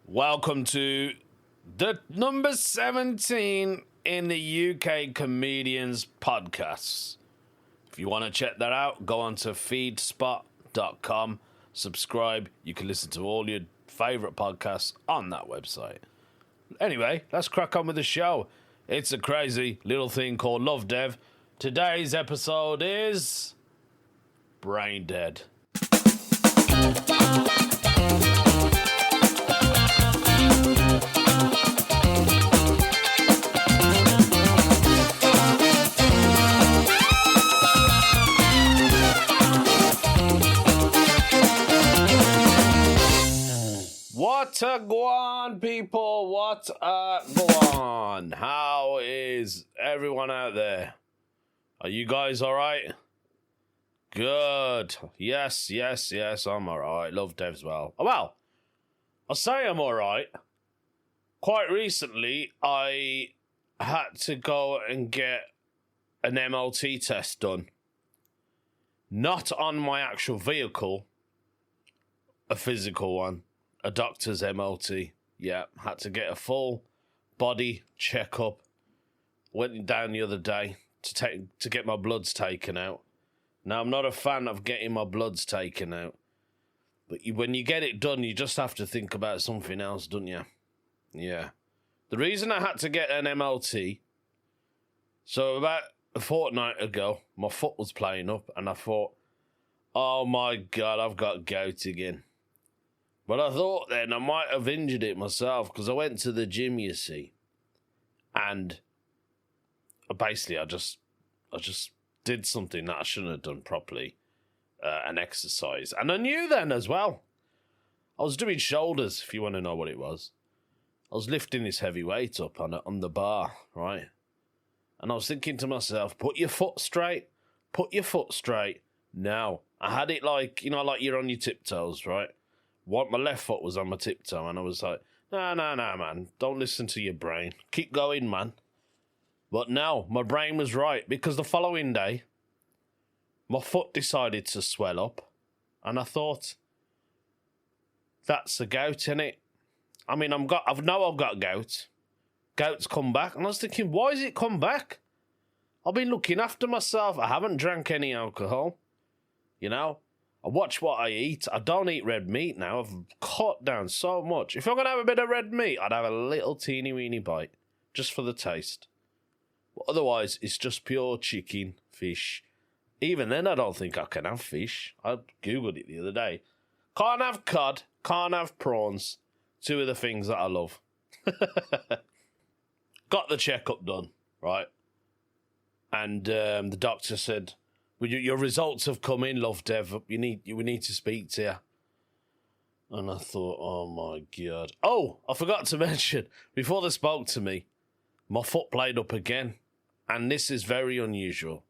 Welcome to the number 17 in the UK Comedians Podcasts. If you want to check that out, go on to feedspot.com, subscribe. You can listen to all your favourite podcasts on that website. Anyway, let's crack on with the show. It's a crazy little thing called Lovdev. Today's episode is Brain Dead. What a go on, people? What a go on? How is everyone out there? Are you guys all right? Good. Yes, I'm all right. Love Dev's well. Well, I'll say I'm all right. Quite recently, I had to go and get an MOT test done. Not on my actual vehicle, a physical one. A doctor's MOT. Yeah, had to get a full body checkup. Went down the other day to get my bloods taken out. Now, I'm not a fan of getting my bloods taken out. But when you get it done, you just have to think about something else, don't you? Yeah. The reason I had to get an MOT, so about a fortnight ago, my foot was playing up, and I thought, oh my God, I've got gout again. But I thought then I might have injured it myself because I went to the gym, you see. And basically I just did something that I shouldn't have done properly, an exercise. And I knew then as well. I was doing shoulders, if you want to know what it was. I was lifting this heavy weight up on the bar, right? And I was thinking to myself, put your foot straight. Put your foot straight. Now, I had it like you're on your tiptoes, right? My left foot was on my tiptoe, and I was like, no, man. Don't listen to your brain. Keep going, man. But no, my brain was right, because the following day, my foot decided to swell up, and I thought, that's the gout, innit? I mean, I've got gout. Gout's come back, and I was thinking, why has it come back? I've been looking after myself. I haven't drank any alcohol, you know? I watch what I eat. I don't eat red meat now. I've cut down so much. If I'm going to have a bit of red meat, I'd have a little teeny weeny bite, just for the taste. But otherwise, it's just pure chicken, fish. Even then, I don't think I can have fish. I Googled it the other day. Can't have cod, can't have prawns. Two of the things that I love. Got the checkup done, right? And the doctor said, well, your results have come in, Lovdev. We need to speak to you. And I thought, oh my God. Oh, I forgot to mention, before they spoke to me, my foot played up again. And this is very unusual.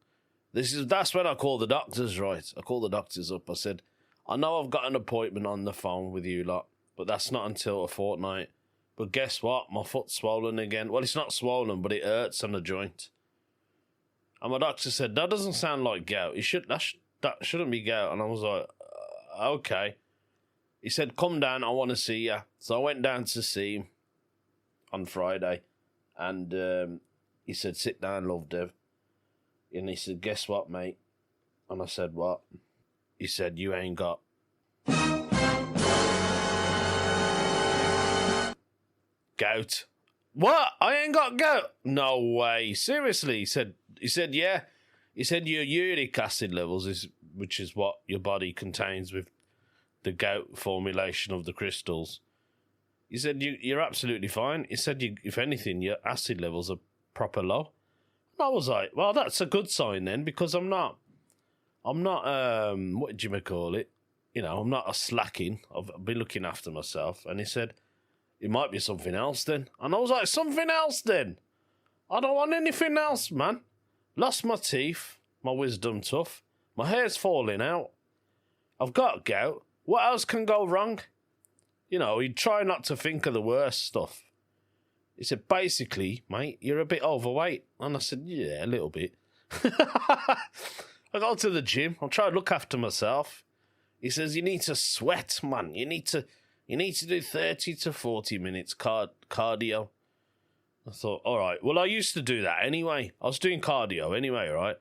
That's when I called the doctors, right? I called the doctors up. I said, I know I've got an appointment on the phone with you lot, but that's not until a fortnight. But guess what? My foot's swollen again. Well, it's not swollen, but it hurts on the joint. And my doctor said, that doesn't sound like gout. That shouldn't be gout. And I was like, okay. He said, come down, I want to see you. So I went down to see him on Friday. And he said, sit down, Lovdev. And he said, guess what, mate? And I said, what? He said, you ain't got gout. What? I ain't got gout? No way. Seriously? He said, yeah. He said your uric acid levels, which is what your body contains with the gout formulation of the crystals. He said, you're absolutely fine. He said, if anything, your acid levels are proper low. And I was like, well, that's a good sign then, because I'm not, what do you call it? You know, I'm not a slacking. I've been looking after myself. And he said, it might be something else then. And I was like, something else then? I don't want anything else, man. Lost my teeth, my wisdom tooth. My hair's falling out. I've got gout. What else can go wrong? You know, he'd try not to think of the worst stuff. He said, basically, mate, you're a bit overweight. And I said, yeah, a little bit. I go to the gym. I'm trying to look after myself. He says, you need to sweat, man. You need to You need to do 30 to 40 minutes cardio. I thought, all right. Well, I used to do that anyway. I was doing cardio anyway, right?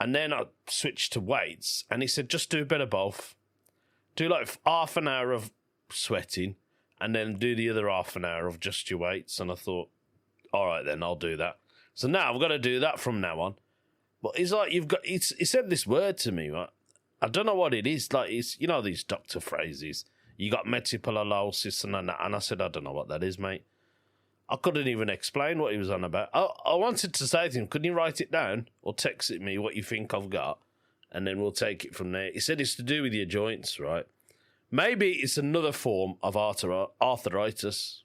And then I switched to weights, and he said, just do a bit of both. Do like half an hour of sweating, and then do the other half an hour of just your weights. And I thought, all right, then I'll do that. So now I've got to do that from now on. But it's like he said this word to me, right? I don't know what it is. Like, it's, you know, these doctor phrases. You got metapilalosis and that. And I said, I don't know what that is, mate. I couldn't even explain what he was on about. I wanted to say to him, couldn't you write it down or text it me what you think I've got? And then we'll take it from there. He said it's to do with your joints, right? Maybe it's another form of arthritis.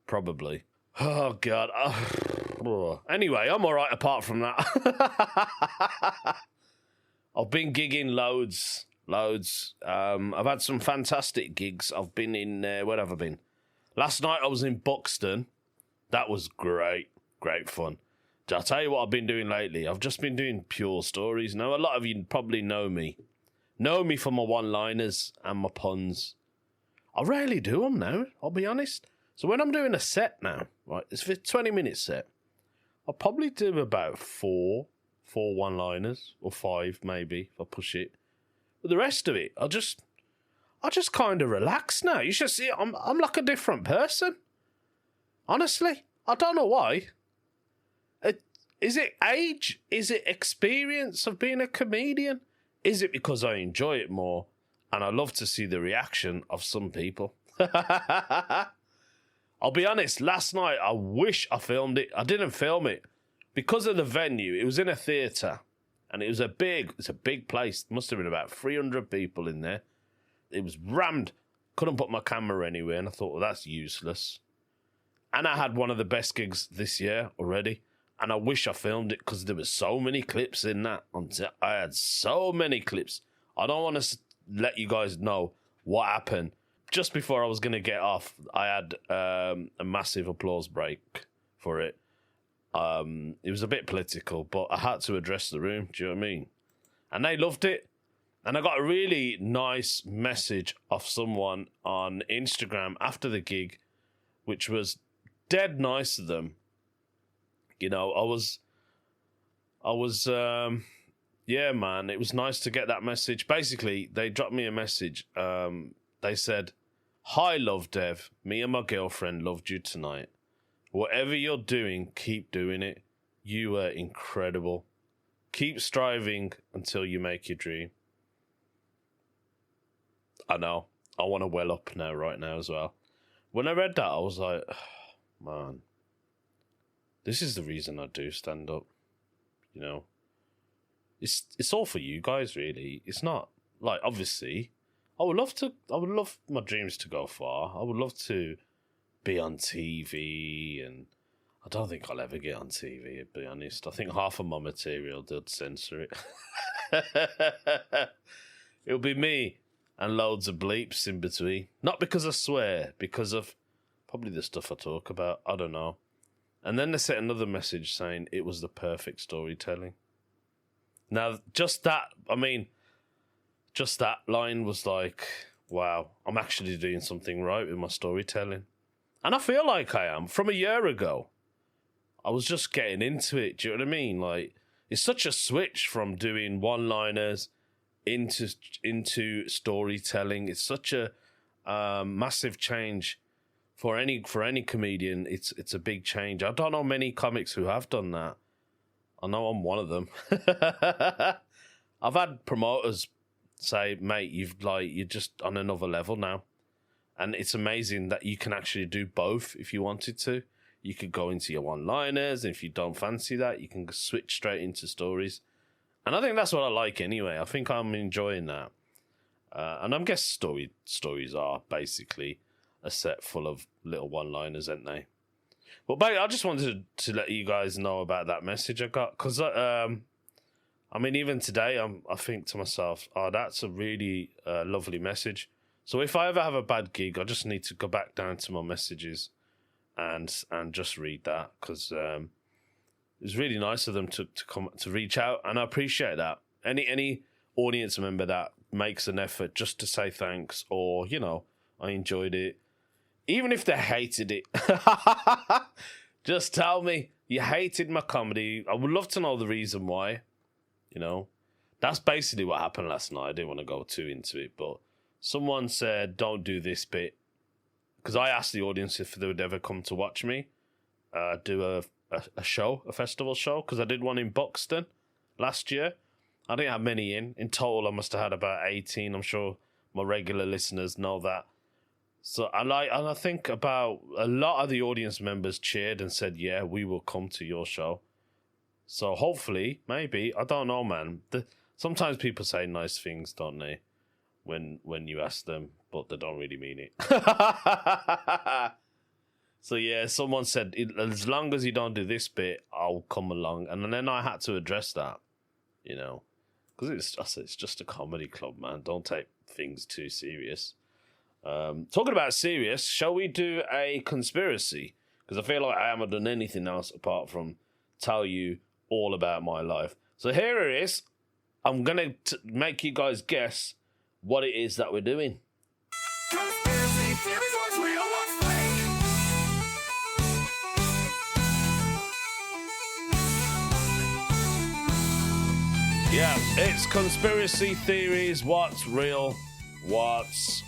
Probably. Oh, God. Anyway, I'm all right apart from that. I've been gigging loads. I've had some fantastic gigs. I've been in, where have I been? Last night I was in Buxton. That was great fun. I'll tell you what I've been doing lately. I've just been doing pure stories. Now, a lot of you probably know me. Know me for my one-liners and my puns. I rarely do them now, I'll be honest. So when I'm doing a set now, right, it's a 20-minute set, I'll probably do about four one-liners, or 5 maybe, if I push it. But the rest of it, I just kind of relax now. You should see, I'm like a different person. Honestly, I don't know why. Is it age? Is it experience of being a comedian? Is it because I enjoy it more and I love to see the reaction of some people? I'll be honest, last night I wish I filmed it. I didn't film it because of the venue. It was in a theatre and it's a big place. Must have been about 300 people in there. It was rammed. Couldn't put my camera anywhere, and I thought, well, that's useless. And I had one of the best gigs this year already, and I wish I filmed it because there was so many clips in that. I had so many clips. I don't want to let you guys know what happened. Just before I was going to get off, I had a massive applause break for it. It was a bit political, but I had to address the room. Do you know what I mean? And they loved it. And I got a really nice message off someone on Instagram after the gig, which was dead nice of them. You know, yeah, man, it was nice to get that message. Basically, they dropped me a message. They said, "Hi, Lovdev. Me and my girlfriend loved you tonight. Whatever you're doing, keep doing it. You were incredible. Keep striving until you make your dream." I know. I want to well up now, right now as well. When I read that, I was like, oh, man, this is the reason I do stand up. You know, it's all for you guys, really. It's not like, obviously, I would love my dreams to go far. I would love to be on TV, and I don't think I'll ever get on TV, to be honest. I think half of my material, they'd censor it. It'll be me and loads of bleeps in between. Not because I swear, because of probably the stuff I talk about. I don't know. And then they sent another message saying it was the perfect storytelling. Now, just that line was like, wow, I'm actually doing something right with my storytelling. And I feel like I am. From a year ago, I was just getting into it. Do you know what I mean? Like, it's such a switch from doing one-liners into storytelling. It's such a massive change for any comedian. It's a big change. I don't know many comics who have done that. I know I'm one of them. I've had promoters say, "Mate, you're just on another level now," and it's amazing that you can actually do both if you wanted to. You could go into your one-liners, and if you don't fancy that, you can switch straight into stories. And I think that's what I like anyway. I think I'm enjoying that. And I guess stories are basically a set full of little one-liners, aren't they? But I just wanted to let you guys know about that message I got. Because, even today, I think to myself, oh, that's a really lovely message. So if I ever have a bad gig, I just need to go back down to my messages and just read that. Because it was really nice of them to come to reach out, and I appreciate that. Any audience member that makes an effort just to say thanks, or I enjoyed it. Even if they hated it, just tell me you hated my comedy. I would love to know the reason why. You know, that's basically what happened last night. I didn't want to go too into it, but someone said, don't do this bit. Because I asked the audience if they would ever come to watch me do a show, a festival show, because I did one in Buxton last year. I didn't have many in. In total, I must have had about 18. I'm sure my regular listeners know that. So and I think about a lot of the audience members cheered and said, yeah, we will come to your show. So hopefully, maybe, I don't know, man. Sometimes people say nice things, don't they? When you ask them, but they don't really mean it. So yeah, someone said, as long as you don't do this bit, I'll come along. And then I had to address that, you know. Because it's just a comedy club, man. Don't take things too serious. Talking about serious, shall we do a conspiracy? Because I feel like I haven't done anything else apart from tell you all about my life. So here it is. I'm going to make you guys guess what it is that we're doing. Conspiracy theories, what's real, what's fake? Yeah, it's conspiracy theories. What's real? What's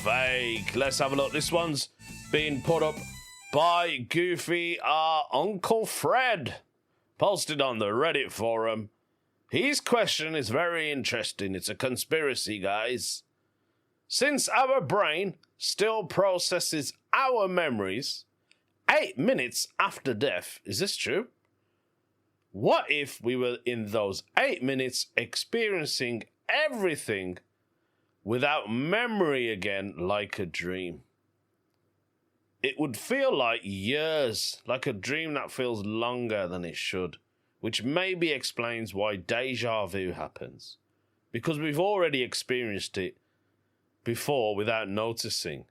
fake? Let's have a look. This one's been put up by Goofy, our Uncle Fred. Posted on the Reddit forum. His question is very interesting. It's a conspiracy, guys. Since our brain still processes our memories 8 minutes after death, is this true? What if we were in those 8 minutes experiencing everything without memory again, like a dream? It would feel like years, like a dream that feels longer than it should, which maybe explains why deja vu happens. Because we've already experienced it before without noticing.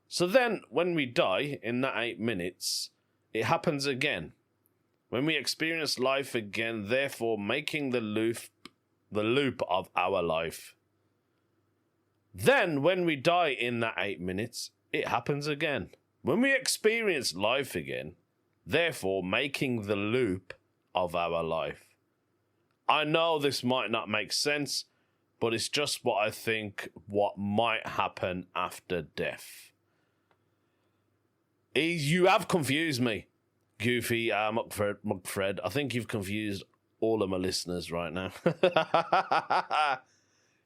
So then, when we die in that 8 minutes, it happens again. When we experience life again, therefore making the loop of our life. Then, when we die in that 8 minutes, it happens again. When we experience life again, therefore making the loop of our life. I know this might not make sense, but it's just what I think what might happen after death. You have confused me, Goofy, Mugfred. I think you've confused all of my listeners right now.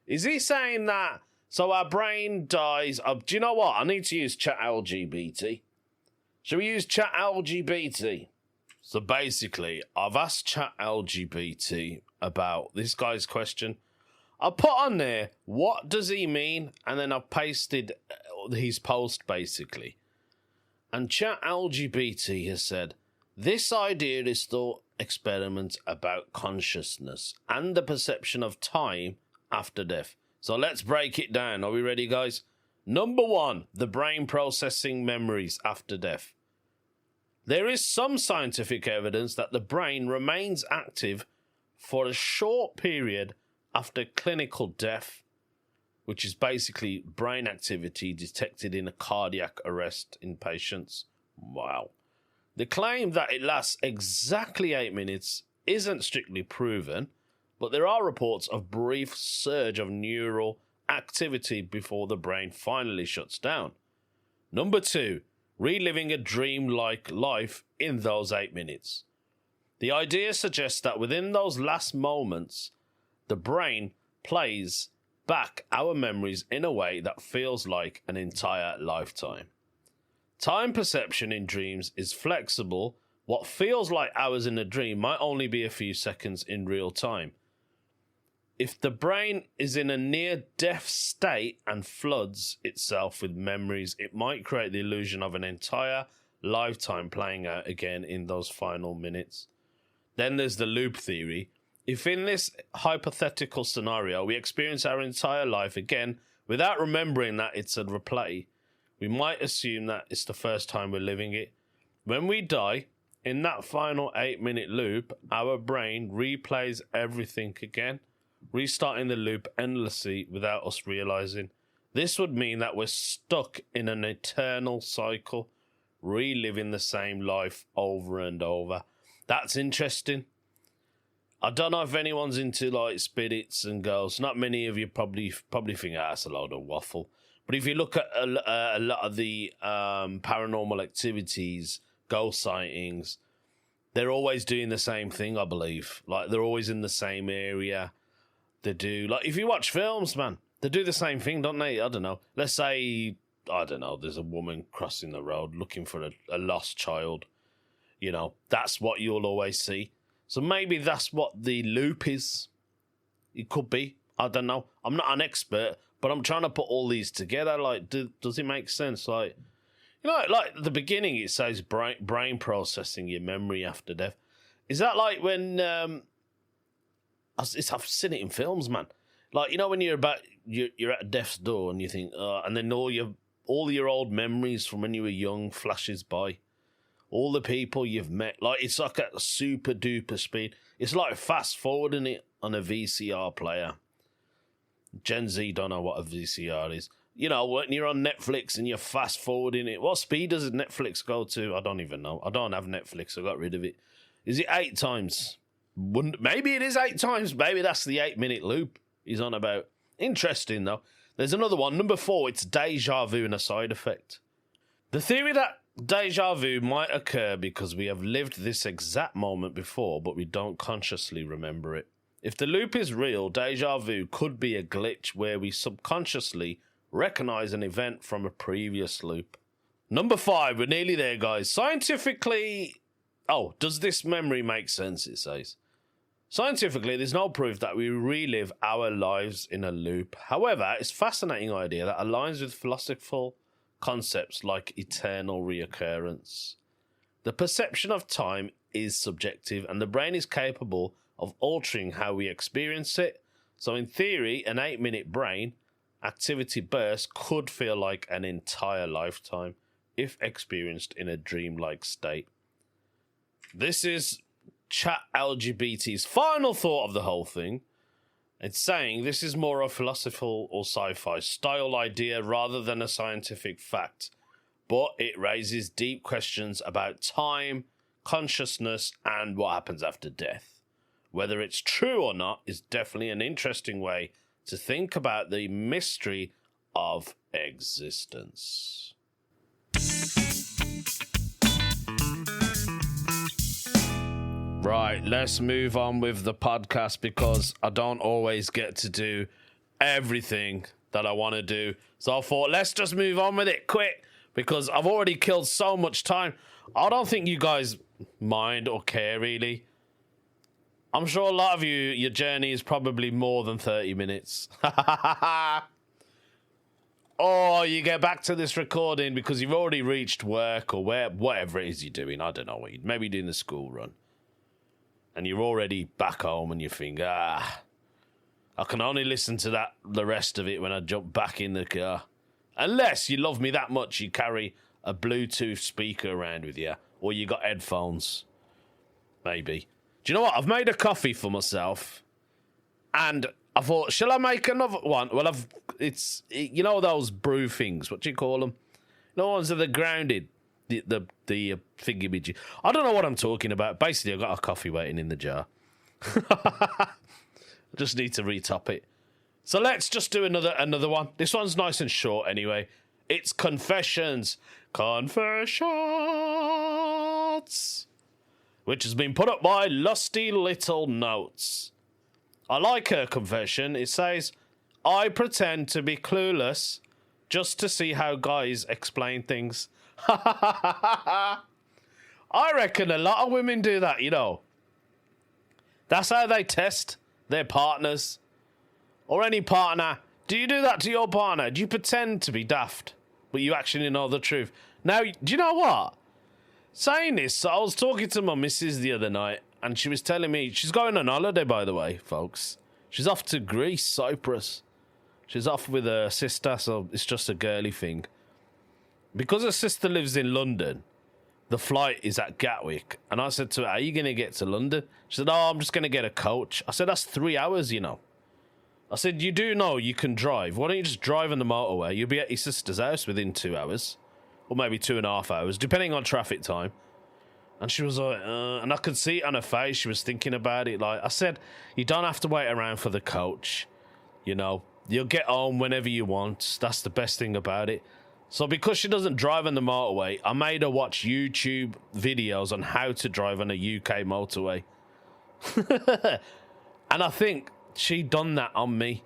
Is he saying that? So our brain dies. Do you know what? I need to use chat LGBT. Shall we use chat LGBT? So basically, I've asked chat LGBT about this guy's question. I put on there, what does he mean? And then I've pasted his post, basically. And chat LGBT has said, this idea is thought experiment about consciousness and the perception of time after death. So let's break it down. Are we ready, guys? Number 1, the brain processing memories after death. There is some scientific evidence that the brain remains active for a short period after clinical death, which is basically brain activity detected in a cardiac arrest in patients. Wow. The claim that it lasts exactly 8 minutes isn't strictly proven, but there are reports of brief surge of neural activity before the brain finally shuts down. Number 2, reliving a dream-like life in those 8 minutes. The idea suggests that within those last moments, the brain plays back our memories in a way that feels like an entire lifetime. Time perception in dreams is flexible. What feels like hours in a dream might only be a few seconds in real time. If the brain is in a near-death state and floods itself with memories, it might create the illusion of an entire lifetime playing out again in those final minutes. Then there's the loop theory. If in this hypothetical scenario we experience our entire life again without remembering that it's a replay, we might assume that it's the first time we're living it. When we die, in that final 8-minute loop, our brain replays everything again, restarting the loop endlessly without us realizing. This would mean that we're stuck in an eternal cycle, reliving the same life over and over. That's interesting. I don't know if anyone's into like spirits and ghosts. Not many of you probably think that's a load of waffle. But if you look at a lot of the paranormal activities, ghost sightings, they're always doing the same thing, I believe. Like, they're always in the same area. They do, like, if you watch films, man, they do the same thing, don't they? I don't know. Let's say, I don't know, there's a woman crossing the road looking for a lost child. You know, that's what you'll always see. So maybe that's what the loop is. It could be. I don't know. I'm not an expert, but I'm trying to put all these together. Like, does it make sense? Like, you know, like at the beginning it says brain processing your memory after death. Is that like when I've seen it in films, man. Like, you know, when you're at death's door and you think, and then all your old memories from when you were young flashes by. All the people you've met, like, it's like at super duper speed. It's like fast forwarding it on a VCR player. Gen Z don't know what a VCR is. You know, when you're on Netflix and you're fast forwarding it, what speed does Netflix go to? I don't even know. I don't have Netflix. I got rid of it. Is it 8 times? Maybe it is 8 times. Maybe that's the 8-minute loop he's on about. Interesting, though. There's another one. Number 4, it's deja vu and a side effect. The theory that deja vu might occur because we have lived this exact moment before, but we don't consciously remember it. If the loop is real, deja vu could be a glitch where we subconsciously recognize an event from a previous loop. Number 5, we're nearly there, guys. Scientifically... Oh, does this memory make sense, it says. Scientifically, there's no proof that we relive our lives in a loop. However, it's a fascinating idea that aligns with philosophical concepts like eternal reoccurrence. The perception of time is subjective, and the brain is capable of altering how we experience it. So in theory, an 8-minute brain activity burst could feel like an entire lifetime if experienced in a dreamlike state. This is Chat LGBT's final thought of the whole thing. It's saying this is more a philosophical or sci-fi style idea rather than a scientific fact, but it raises deep questions about time, consciousness, and what happens after death. Whether it's true or not is definitely an interesting way to think about the mystery of existence. Right, let's move on with the podcast because I don't always get to do everything that I want to do. So I thought, let's just move on with it quick because I've already killed so much time. I don't think you guys mind or care, really. I'm sure a lot of you, your journey is probably more than 30 minutes. Or you get back to this recording because you've already reached work or whatever it is you're doing. I don't know what maybe doing the school run. And you're already back home and you think, I can only listen to the rest of it when I jump back in the car. Unless you love me that much, you carry a Bluetooth speaker around with you. Or you got headphones. Maybe. Do you know what? I've made a coffee for myself. And I thought, shall I make another one? Well, you know those brew things. What do you call them? No ones that are grounded. The thingy-bidgy. I don't know what I'm talking about. Basically, I've got a coffee waiting in the jar. I just need to retop it. So let's just do another one. This one's nice and short anyway. It's Confessions. Confessions. Which has been put up by Lusty Little Notes. I like her confession. It says, I pretend to be clueless just to see how guys explain things. I reckon a lot of women do that, you know. That's how they test their partners. Or any partner. Do you do that to your partner? Do you pretend to be daft, but you actually know the truth? Now, do you know what? Saying this, I was talking to my missus the other night, and she was telling me, she's going on holiday, by the way, folks. She's off to Greece, Cyprus. She's off with her sister, so it's just a girly thing. Because her sister lives in London, the flight is at Gatwick. And I said to her, are you going to get to London? She said, I'm just going to get a coach. I said, that's 3 hours, you know. I said, you do know you can drive. Why don't you just drive on the motorway? You'll be at your sister's house within 2 hours. Or maybe 2.5 hours, depending on traffic time. And she was like, and I could see it on her face. She was thinking about it. Like I said, you don't have to wait around for the coach. You know, you'll get home whenever you want. That's the best thing about it. So because she doesn't drive on the motorway, I made her watch YouTube videos on how to drive on a UK motorway. And I think she done that on me.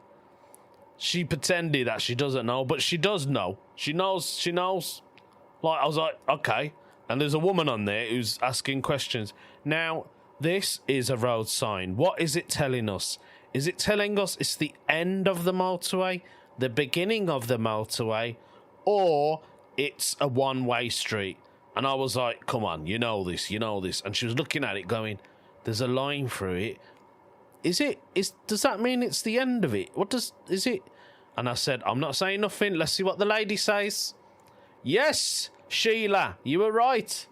She pretended that she doesn't know, but she does know. She knows. Like, I was like, okay. And there's a woman on there who's asking questions. Now, this is a road sign. What is it telling us? Is it telling us it's the end of the motorway, the beginning of the motorway, or it's a one-way street? And I was like, come on, you know this. And she was looking at it going, there's a line through it. Does that mean it's the end of it? Is it? And I said, I'm not saying nothing. Let's see what the lady says. Yes, Sheila, you were right.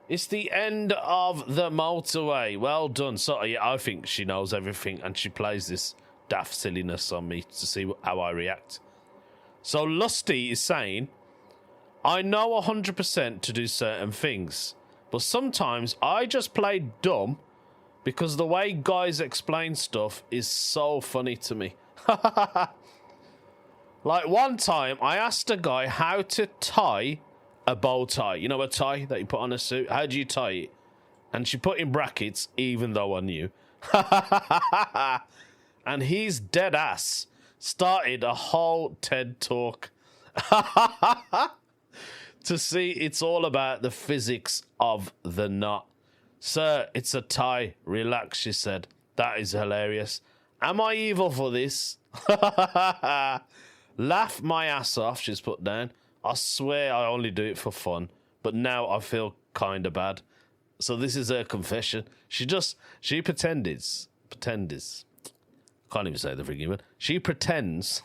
It's the end of the motorway. Well done. So yeah, I think she knows everything, and she plays this daft silliness on me to see how I react. So Lusty is saying, I know 100% to do certain things, but sometimes I just play dumb because the way guys explain stuff is so funny to me. Like one time, I asked a guy how to tie a bow tie. You know, a tie that you put on a suit? How do you tie it? And she put in brackets, even though I knew. And he's dead ass started a whole TED talk to see it's all about the physics of the knot. Sir, it's a tie. Relax, she said. That is hilarious. Am I evil for this? Laugh my ass off, she's put down. I swear I only do it for fun, but now I feel kind of bad. So this is her confession. She pretends. Can't even say the freaking word. She pretends.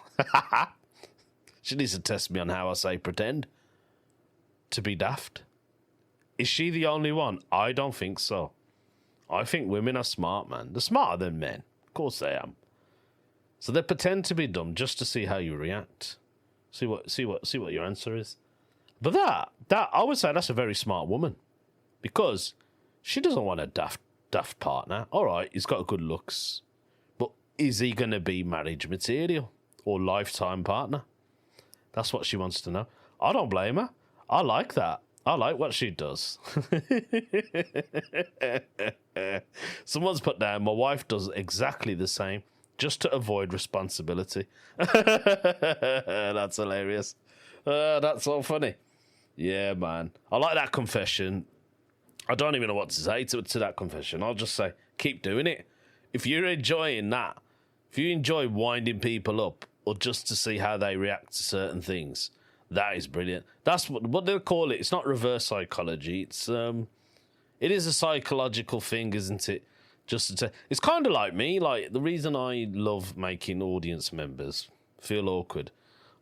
She needs to test me on how I say pretend. To be daft. Is she the only one? I don't think so. I think women are smart, man. They're smarter than men. Of course they are. So they pretend to be dumb just to see how you react. See what your answer is. But that I would say that's a very smart woman. Because she doesn't want a daft partner. Alright, he's got good looks. But is he gonna be marriage material? Or lifetime partner? That's what she wants to know. I don't blame her. I like that. I like what she does. Someone's put down, my wife does exactly the same, just to avoid responsibility. That's hilarious. That's so funny. Yeah, man. I like that confession. I don't even know what to say to that confession. I'll just say, keep doing it. If you're enjoying that, if you enjoy winding people up, or just to see how they react to certain things, that is brilliant. That's what they'll call it. It's not reverse psychology. It is a psychological thing, isn't it? It's kind of like me. Like the reason I love making audience members feel awkward,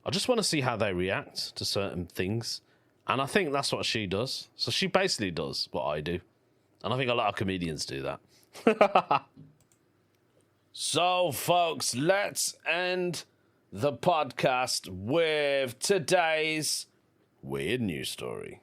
I just want to see how they react to certain things, and I think that's what she does. So she basically does what I do, and I think a lot of comedians do that. So, folks, let's end the podcast with today's weird news story.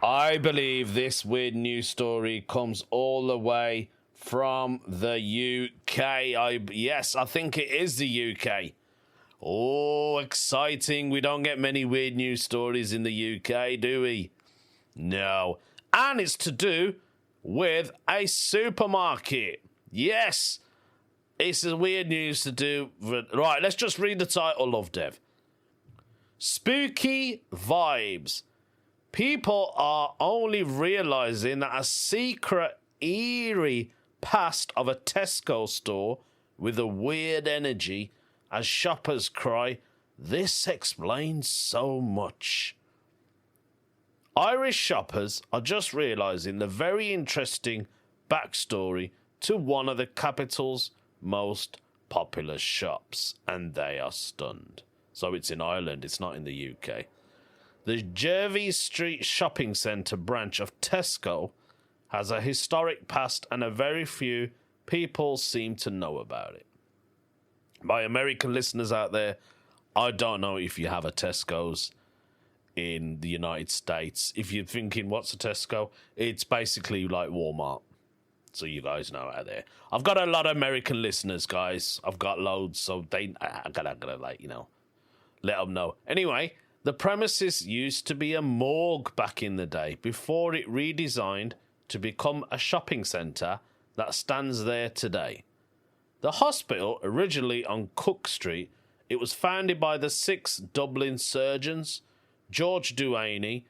I believe this weird news story comes all the way from the UK. Yes, I think it is the UK. Oh, exciting. We don't get many weird news stories in the UK, do we? No. And it's to do with a supermarket. Yes. It's a weird news to do. Right, let's just read the title, Lovdev. Spooky vibes. People are only realising that a secret, eerie past of a Tesco store with a weird energy as shoppers cry, "This explains so much." Irish shoppers are just realising the very interesting backstory to one of the capital's most popular shops, and they are stunned. So it's in Ireland, it's not in the UK. The Jervis Street Shopping Centre branch of Tesco has a historic past and a very few people seem to know about it. My American listeners out there, I don't know if you have a Tesco's in the United States. If you're thinking, what's a Tesco? It's basically like Walmart. So you guys know out there. I've got a lot of American listeners, guys. I've got loads, so I gotta like, let them know. Anyway, the premises used to be a morgue back in the day before it redesigned to become a shopping centre that stands there today. The hospital, originally on Cook Street, it was founded by the 6 Dublin surgeons, George Duaney,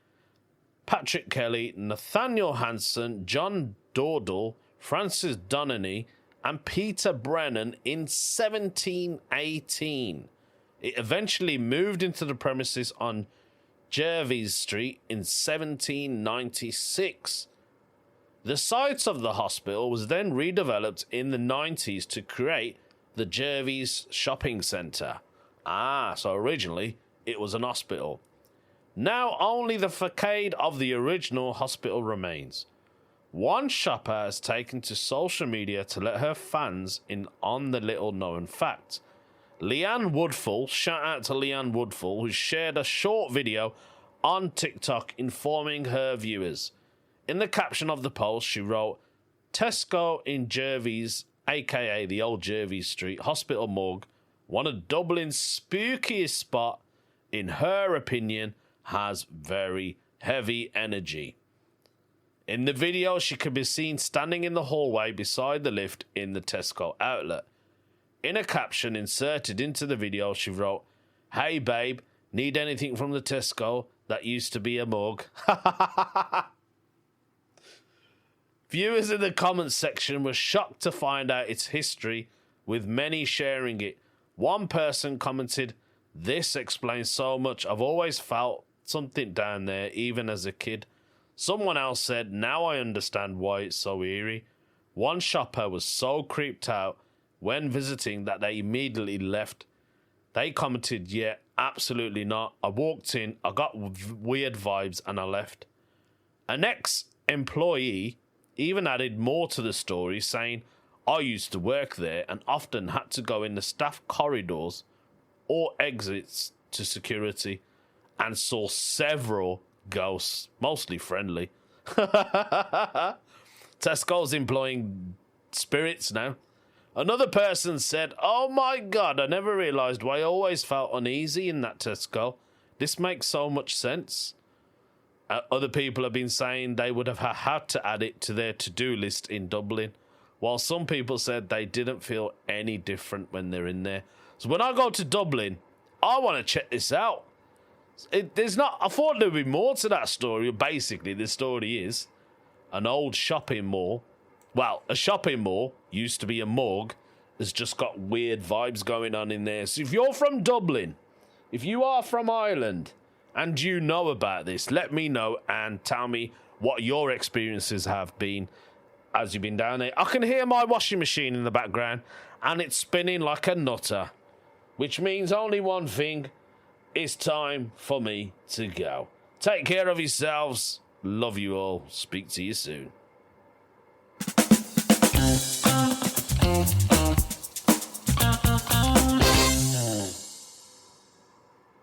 Patrick Kelly, Nathaniel Hansen, John Dordell, Francis Donnelly, and Peter Brennan in 1718. It eventually moved into the premises on Jervis Street in 1796. The site of the hospital was then redeveloped in the 90s to create the Jervis Shopping Centre. So originally it was an hospital. Now only the facade of the original hospital remains. One shopper has taken to social media to let her fans in on the little known fact. Leanne Woodfull, shout out to Leanne Woodfull, who shared a short video on TikTok informing her viewers. In the caption of the post, she wrote, Tesco in Jervis, aka the old Jervis Street Hospital Morgue, one of Dublin's spookiest spot, in her opinion, has very heavy energy. In the video, she can be seen standing in the hallway beside the lift in the Tesco outlet. In a caption inserted into the video, she wrote, Hey babe, need anything from the Tesco? That used to be a morgue. Viewers in the comments section were shocked to find out its history, with many sharing it. One person commented, This explains so much. I've always felt something down there, even as a kid. Someone else said, Now I understand why it's so eerie. One shopper was so creeped out when visiting that they immediately left. They commented, Yeah, absolutely not. I walked in, I got weird vibes, and I left. An ex-employee even added more to the story, saying, I used to work there and often had to go in the staff corridors or exits to security and saw several ghosts, mostly friendly. Tesco's employing spirits now. Another person said, Oh my God, I never realised why I always felt uneasy in that Tesco. This makes so much sense. Other people have been saying they would have had to add it to their to-do list in Dublin, while some people said they didn't feel any different when they're in there. So when I go to Dublin, I want to check this out. I thought there'd be more to that story. Basically, the story is an old shopping mall. Well, a shopping mall used to be a morgue. Has just got weird vibes going on in there. So if you're from Dublin, if you are from Ireland, and you know about this, let me know and tell me what your experiences have been as you've been down there. I can hear my washing machine in the background, and it's spinning like a nutter, which means only one thing. It's time for me to go. Take care of yourselves. Love you all. Speak to you soon.